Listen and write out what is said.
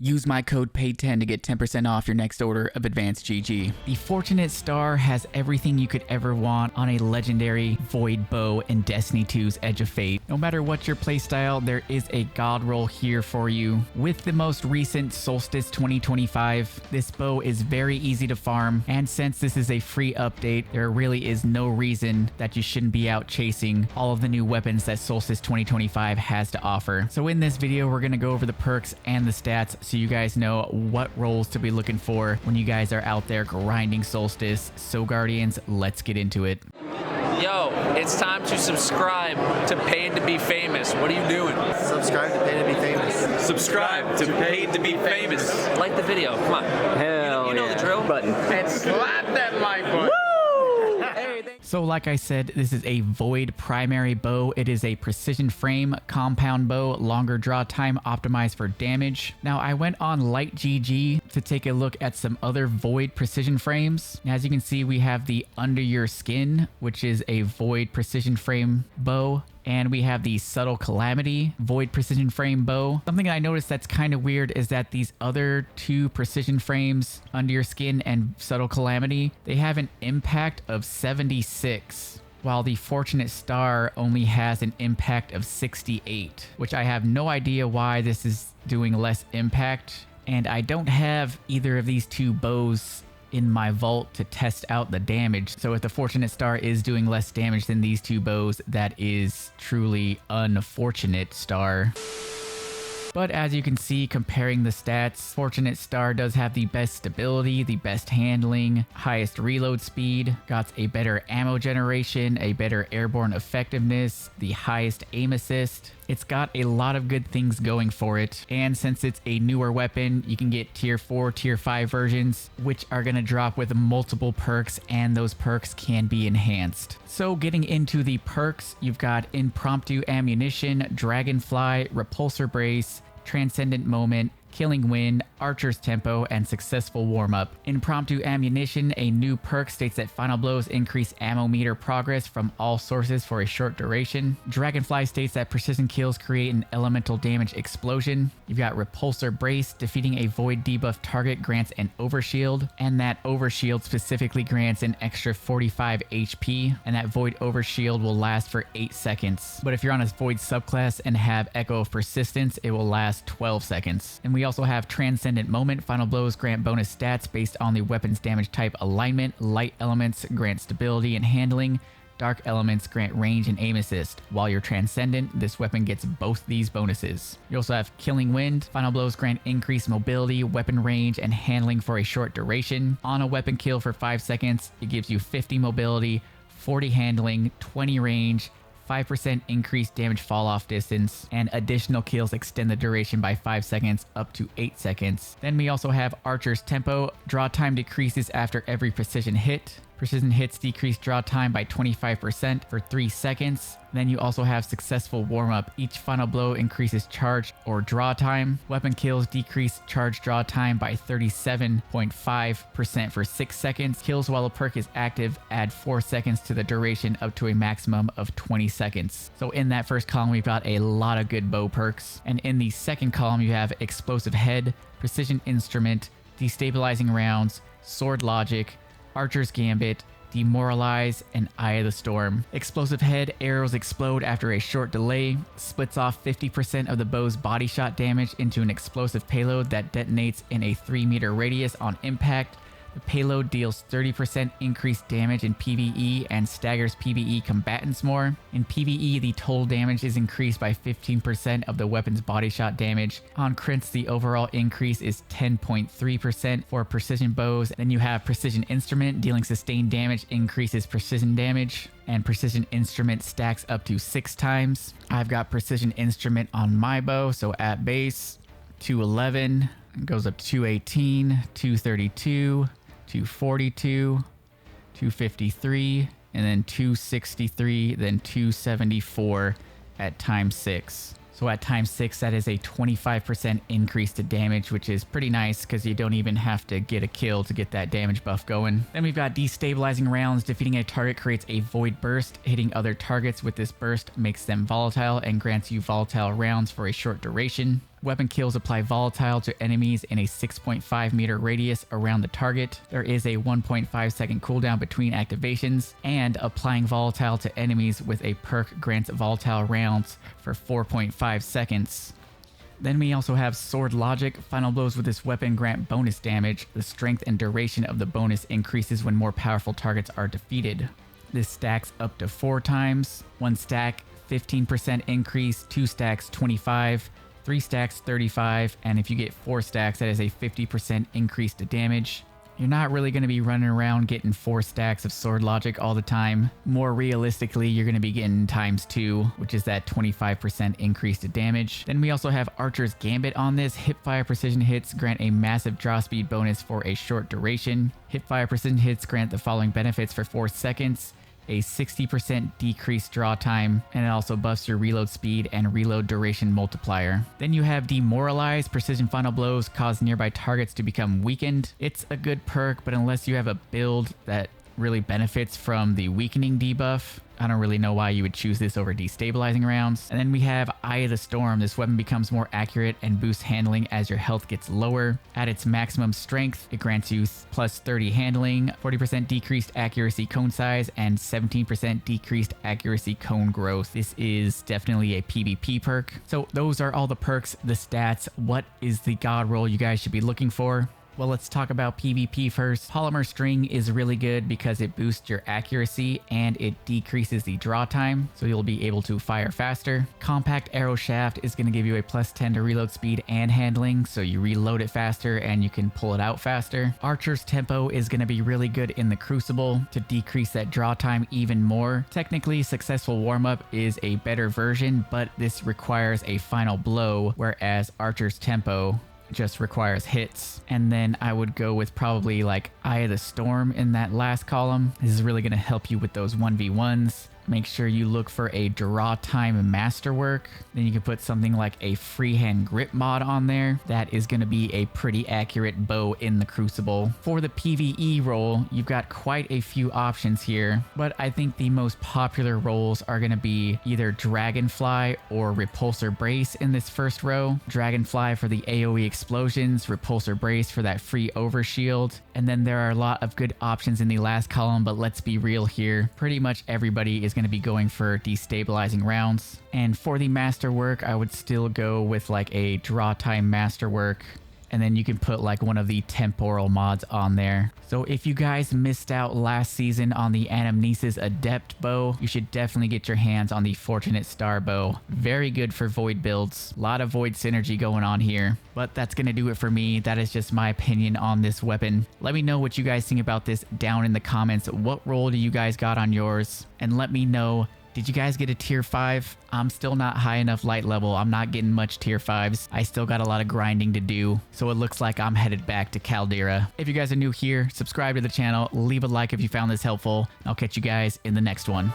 Use my code PAID10 to get 10% off your next order of Advanced GG. The Fortunate Star has everything you could ever want on a legendary Void bow in Destiny 2's Edge of Fate. No matter what your playstyle, there is a god roll here for you. With the most recent Solstice 2025, this bow is very easy to farm, and since this is a free update, there really is no reason that you shouldn't be out chasing all of the new weapons that Solstice 2025 has to offer. So in this video, we're going to go over the perks and the stats so you guys know what roles to be looking for when you guys are out there grinding Solstice. So Guardians, let's get into it. Yo, it's time to subscribe to Paid to Be Famous. What are you doing? Subscribe to Paid to Be Famous. Subscribe to Paid to Be Famous. Like the video, come on. Hell you know yeah. the drill. Button. And slap that like button. So like I said, this is a Void primary bow. It is a precision frame compound bow, longer draw time, optimized for damage. Now I went on Light GG to take a look at some other Void precision frames. As you can see, we have the Under Your Skin, which is a Void precision frame bow. And we have the Subtle Calamity Void Precision Frame Bow. Something I noticed that's kind of weird is that these other two precision frames, Under Your Skin and Subtle Calamity, they have an impact of 76, while the Fortunate Star only has an impact of 68, which I have no idea why this is doing less impact. And I don't have either of these two bows in my vault to test out the damage. So if the Fortunate Star is doing less damage than these two bows, that is truly unfortunate Star. But as you can see, comparing the stats, Fortunate Star does have the best stability, the best handling, highest reload speed, got a better ammo generation, a better airborne effectiveness, the highest aim assist. It's got a lot of good things going for it, and since it's a newer weapon, you can get tier 4, tier 5 versions, which are going to drop with multiple perks, and those perks can be enhanced. So getting into the perks, you've got Impromptu Ammunition, Dragonfly, Repulsor Brace, Transcendent Moment, Killing Wind, Archer's Tempo, and Successful Warm-Up. Impromptu Ammunition, a new perk, states that final blows increase ammo meter progress from all sources for a short duration. Dragonfly states that precision kills create an elemental damage explosion. You've got Repulsor Brace, defeating a void debuff target grants an overshield, and that overshield specifically grants an extra 45 HP, and that void overshield will last for 8 seconds. But if you're on a void subclass and have Echo of Persistence, it will last 12 seconds. And we also have Transcendent Moment. Final blows grant bonus stats based on the weapon's damage type alignment. Light elements grant stability and handling. Dark elements grant range and aim assist. While you're Transcendent, this weapon gets both these bonuses. You also have Killing Wind. Final blows grant increased mobility, weapon range, and handling for a short duration. On a weapon kill for 5 seconds, it gives you 50 mobility, 40 handling, 20 range, 5% increased damage fall off distance, and additional kills extend the duration by 5 seconds up to 8 seconds. Then we also have Archer's Tempo. Draw time decreases after every precision hit. Precision hits decrease draw time by 25% for 3 seconds. Then you also have Successful Warm-Up. Each final blow increases charge or draw time. Weapon kills decrease charge draw time by 37.5% for 6 seconds. Kills while a perk is active add 4 seconds to the duration up to a maximum of 20 seconds. So in that first column, we've got a lot of good bow perks. And in the second column, you have Explosive Head, Precision Instrument, Destabilizing Rounds, Sword Logic, Archer's Gambit, Demoralize, and Eye of the Storm. Explosive Head, arrows explode after a short delay, splits off 50% of the bow's body shot damage into an explosive payload that detonates in a 3-meter radius on impact. The payload deals 30% increased damage in PvE and staggers PvE combatants more. In PvE, the total damage is increased by 15% of the weapon's body shot damage. On crits, the overall increase is 10.3% for precision bows. Then you have Precision Instrument, dealing sustained damage increases precision damage, and Precision Instrument stacks up to 6 times. I've got Precision Instrument on my bow, so at base, 211, goes up to 218, 232, 242, 253, and then 263, then 274 at times 6. So at times 6, that is a 25% increase to damage, which is pretty nice because you don't even have to get a kill to get that damage buff going. Then we've got Destabilizing Rounds. Defeating a target creates a void burst. Hitting other targets with this burst makes them volatile and grants you volatile rounds for a short duration. Weapon kills apply volatile to enemies in a 6.5 meter radius around the target. There is a 1.5 second cooldown between activations, and applying volatile to enemies with a perk grants volatile rounds for 4.5 seconds. Then we also have Sword Logic. Final blows with this weapon grant bonus damage. The strength and duration of the bonus increases when more powerful targets are defeated. This stacks up to 4 times. 1 stack, 15% increase, 2 stacks, 25, 3 stacks, 35, and if you get 4 stacks, that is a 50% increase to damage. You're not really going to be running around getting 4 stacks of Sword Logic all the time. More realistically, you're going to be getting ×2, which is that 25% increase to damage. Then we also have Archer's Gambit on this. Hipfire precision hits grant a massive draw speed bonus for a short duration. Hipfire precision hits grant the following benefits for 4 seconds. A 60% decreased draw time, and it also buffs your reload speed and reload duration multiplier. Then you have Demoralize. Precision final blows cause nearby targets to become weakened. It's a good perk, but unless you have a build that really benefits from the weakening debuff, I don't really know why you would choose this over destabilizing rounds. And then we have Eye of the Storm. This weapon becomes more accurate and boosts handling as your health gets lower. At its maximum strength, it grants you plus 30 handling, 40% decreased accuracy cone size, and 17% decreased accuracy cone growth. This is definitely a PvP perk. So those are all the perks, the stats. What is the god roll you guys should be looking for? Well, let's talk about PvP first. Polymer String is really good because it boosts your accuracy and it decreases the draw time, so you'll be able to fire faster. Compact Arrow Shaft is going to give you a +10 to reload speed and handling, so you reload it faster and you can pull it out faster. Archer's Tempo is going to be really good in the Crucible to decrease that draw time even more. Technically, Successful Warm-Up is a better version, but this requires a final blow, whereas Archer's Tempo just requires hits. And then I would go with probably like Eye of the Storm in that last column. This is really going to help you with those 1v1s. Make sure you look for a draw time masterwork. Then you can put something like a freehand grip mod on there. That is going to be a pretty accurate bow in the Crucible. For the PvE role, you've got quite a few options here, but I think the most popular roles are going to be either Dragonfly or Repulsor Brace in this first row. Dragonfly for the AoE explosions, Repulsor Brace for that free overshield, and then there are a lot of good options in the last column, but let's be real here. Pretty much everybody is going to be going for destabilizing rounds. And for the masterwork, I would still go with like a draw time masterwork, and then you can put like one of the temporal mods on there. So if you guys missed out last season on the Anamnesis Adept bow, you should definitely get your hands on the Fortunate Star bow. Very good for Void builds. A lot of Void synergy going on here. But that's going to do it for me. That is just my opinion on this weapon. Let me know what you guys think about this down in the comments. What role do you guys got on yours? And let me know, did you guys get a tier 5? I'm still not high enough light level. I'm not getting much tier 5s. I still got a lot of grinding to do. So it looks like I'm headed back to Caldera. If you guys are new here, subscribe to the channel. Leave a like if you found this helpful. I'll catch you guys in the next one.